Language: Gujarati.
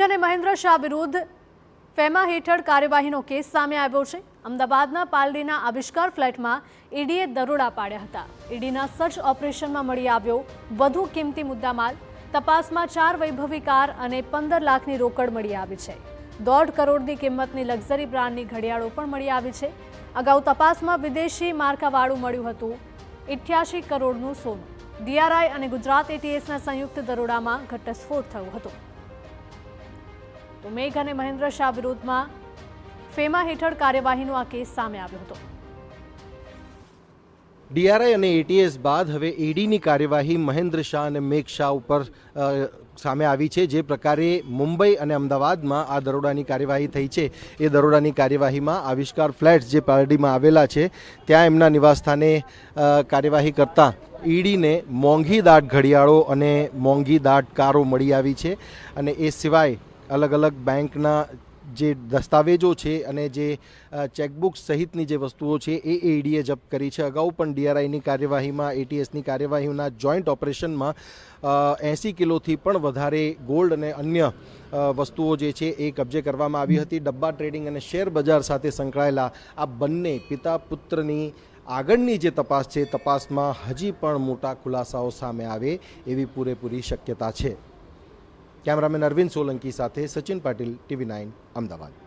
મેઘ અને મહેન્દ્ર શાહ વિરુદ્ધ ફેમા હેઠળ કાર્યવાહીનો કેસ સામે આવ્યો છે। અમદાવાદના પાલડીના આવિષ્કાર ફ્લેટમાં ઈડીએ દરોડા પાડ્યા હતા। ઈડીના સર્ચ ઓપરેશનમાં મળી આવ્યો વધુ કિંમતી મુદ્દામાલ। તપાસમાં 4 વૈભવી કાર અને 15 લાખની રોકડ મળી આવી છે। 1.5 કરોડની કિંમતની લક્ઝરી બ્રાન્ડની ઘડિયાળો પણ મળી આવી છે। અગાઉ તપાસમાં વિદેશી માર્કાવાળું મળ્યું હતું 88 કરોડનું સોનું। DRI અને ગુજરાત ATSના સંયુક્ત દરોડામાં ઘટસ્ફોટ થયો હતો। તો મેઘ અને મહેન્દ્ર શાહ વિરુદ્ધમાં ફેમા હેઠળ કાર્યવાહીનો આ કેસ સામે આવ્યો હતો। DRI અને ATS બાદ હવે ઈડીની કાર્યવાહી મહેન્દ્ર શાહ અને મેઘ શાહ ઉપર સામે આવી છે। જે પ્રકારે મુંબઈ અને અમદાવાદમાં આ દરોડાની કાર્યવાહી થઈ છે એ દરોડાની કાર્યવાહીમાં આવિષ્કાર ફ્લેટ્સ જે પાલડીમાં આવેલા છે ત્યાં એમના નિવાસસ્થાને કાર્યવાહી કરતા ઈડીને મોંઘી દાટ ઘડિયાળો અને મોંઘી દાટ કારો મળી આવી છે। અને એ સિવાય અલગ અલગ બેંકના જે દસ્તાવેજો છે અને જે ચેકબુક સહિતની જે વસ્તુઓ છે એ ઈડીએ જપ્ત કરી છે। અગાઉ પણ DRIની કાર્યવાહીમાં ATSની કાર્યવાહીના જોઈન્ટ ઓપરેશનમાં 80 કિલોથી પણ વધારે ગોલ્ડ અને અન્ય વસ્તુઓ જે છે એ કબજે કરવામાં આવી હતી। ડબ્બા ટ્રેડિંગ અને શેર બજાર સાથે સંકળાયેલા આ બંને પિતા પુત્રની આગળની જે તપાસ છે તપાસમાં હજી પણ મોટા ખુલાસાઓ સામે આવે એવી પૂરેપૂરી શક્યતા છે। કેમેરામેન અરવિંદ સોલંકી સાથે સચિન પાટીલ, TV9 અમદાવાદ।